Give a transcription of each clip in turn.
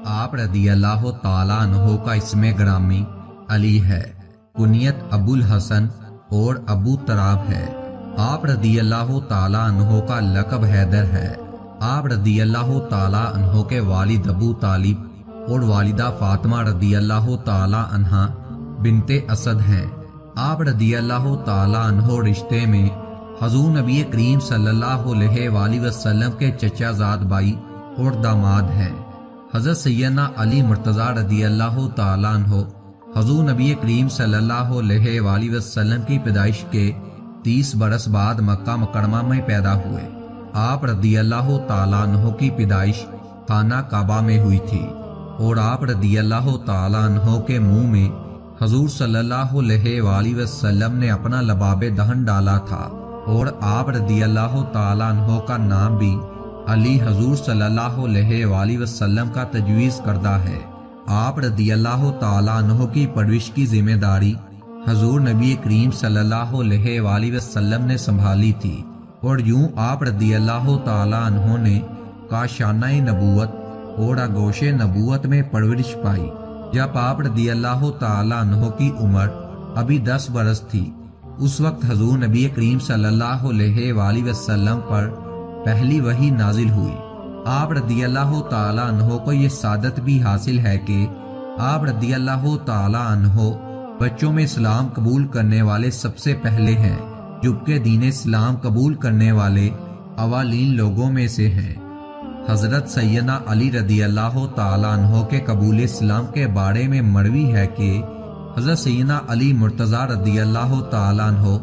आप रदी अल्लाह ताला अन्हो का इसमें ग्रामी अली है। कुनियत अबुल हसन और अबू तराब है। आप रदी अल्लाह ताला अन्हो का लक़ब हैदर है। आप रदी अल्लाह ताला अन्हो के वालिद अबू तालिब और वालिदा फातिमा रदी अल्लाह ताला अन्हा बिनते असद हैं। आप रदी अल्लाह ताला अन्हो रिश्ते में हजूर नबी करीम सल्लल्लाहु अलैहि वसल्लम के चचाजाद भाई और दामाद हैं। हज़रत सैयदना अली मुर्तज़ा रदी अल्लाह ताला अन्हो हजूर नबी करीम सल्लल्लाहु अलैहि वसल्लम की पैदाइश के 30 बरस बाद मक्का मुकरमा में पैदा हुए। आप रदी अल्लाह ताला अन्हो की पैदाइश खाना काबा में हुई थी और आप रदी अल्लाह ताला अन्हो के मुंह में हजूर सल्लल्लाहु अलैहि वसल्लम ने अपना लबाब दहन डाला था और आप रदी अल्लाह ताला अन्हो का नाम भी अली हजूर सल्लल्लाहु अलैहि वसल्लम का तजवीज़ करदा है। आप रदी अल्लाह ताला अन्हो की परवरिश की जिम्मेदारी हजूर नबी करीम सल्लल्लाहु अलैहि वसल्लम ने संभाली थी और यूं आप रदी अल्लाह ताला अन्हो ने काशाना नबूवत और आगोश नबूवत में परवरिश पाई। जब आप रदी अल्लाह ताला अन्हो की उम्र अभी 10 बरस थी, उस वक्त हजूर नबी करीम सल्लल्लाहु अलैहि वसल्लम पर पहली वही नाजिल हुई। आप रदी अल्लाह ताला अन्हो को ये सादत भी हासिल है कि आप रदी अल्लाह ताला अन्हो बच्चों में इस्लाम कबूल करने वाले सबसे पहले हैं, जबकि दीन इस्लाम कबूल करने वाले अवालीन लोगों में से हैं। हजरत सैयदना अली रदी अल्लाह ताला अन्हो के कबूल इस्लाम के बारे में मरवी है कि हजरत सैयदना अली मुर्तज़ा रदी अल्लाह ताला अन्हो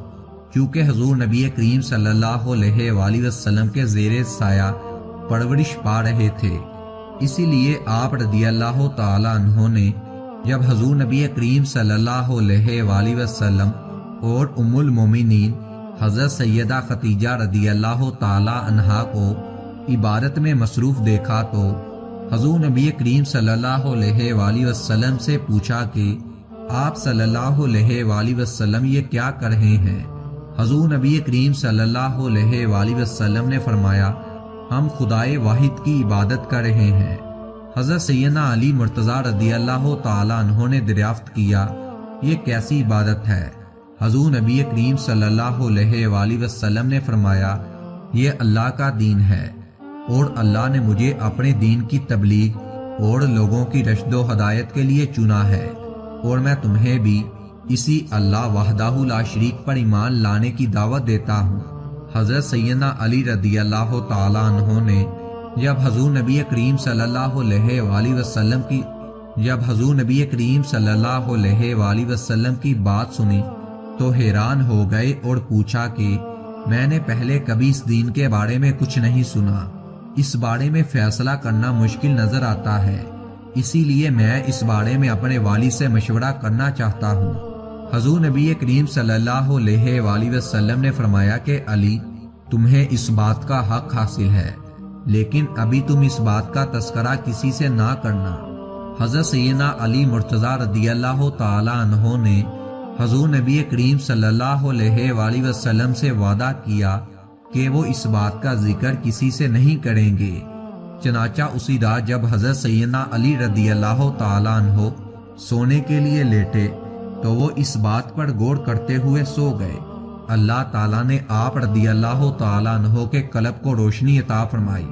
चूँकि हजूर नबी करीम सल्लल्लाहु अलैहि वसल्लम के ज़ेरे साया परवरिश पा रहे थे, इसीलिए आप रदी अल्लाह ताला अन्हो ने जब हजूर नबी करीम सल्लल्लाहु अलैहि वसल्लम और उम्मुल मोमिनीन हजरत सैयदा खतीजा रदी अल्लाह ताला अन्हा को इबादत में मसरूफ देखा तो हजूर नबी करीम सल्लल्लाहु अलैहि वसल्लम से पूछा कि आप सल्लल्लाहु अलैहि वसल्लम ये क्या कर रहे हैं। हजूर नबी करीम सल्लल्लाहु अलैहि वसल्लम ने फरमाया, हम खुदाए वाहिद की इबादत कर रहे हैं। हजरत सैयदना अली मुर्तज़ा रदी अल्लाह ताला अन्हो ने दरियाफ्त किया, ये कैसी इबादत है। हजूर नबी करीम सल्लल्लाहु अलैहि वसल्लम ने फरमाया, ये अल्लाह का दीन है और अल्लाह ने मुझे अपने दीन की तबलीग और लोगों की रश्दो हदायत के लिए चुना है और मैं तुम्हें भी इसी अल्लाह वहदाहु ला शरीक पर ईमान लाने की दावत देता हूँ। हजरत सैयदना अली रदी अल्लाह ताला अन्हो ने जब हजूर नबी करीम सल्लल्लाहु अलैहि वसल्लम की बात सुनी तो हैरान हो गए और पूछा कि मैंने पहले कभी इस दीन के बारे में कुछ नहीं सुना, इस बारे में फैसला करना मुश्किल नजर आता है, इसीलिए मैं इस बारे में अपने वालिद से मशवरा करना चाहता हूँ। हजूर नबी करीम सल्लल्लाहु अलैहि वसल्लम ने फरमाया कि अली, तुम्हें इस बात का हक हासिल है, लेकिन अभी तुम इस बात का तस्करा किसी से ना करना। हजरत सैयदना अली मुर्तज़ा रदी अल्लाह ताला अन्हो ने हजूर नबी करीम सल्लल्लाहु अलैहि वसल्लम से वादा किया कि वो इस बात का जिक्र किसी से नहीं करेंगे। चनाचा उसी रात जब हजरत सैयदना अली रदी अल्लाह ताला अन्हो सोने के लिए लेटे तो वो इस बात पर गौर करते हुए सो गए। अल्लाह ताला ने आप रदी अल्लाह ताला अन्हो के कल्ब को रोशनी अता फरमाई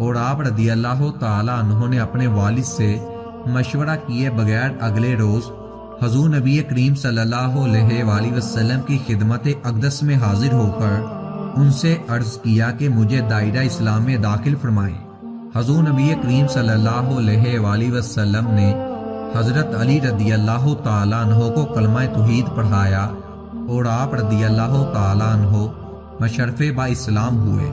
और आप रदी अल्लाह ताला अन्हो ने अपने वालिद से मशवरा किए बगैर अगले रोज हजूर नबी करीम सल्लल्लाहु अलैहि वसल्लम की खिदमत अक़दस में हाजिर होकर उनसे अर्ज किया कि मुझे दायरा इस्लाम में दाखिल फरमाएं। हजूर नबी करीम सल्लल्लाहु अलैहि वसल्लम ने हजरत अली रदी अल्लाह ताला अन्हो को कलमा तौहीद पढ़ाया और आप रदी अल्लाह ताला अन्हो मशरफ़े बा इस्लाम हुए।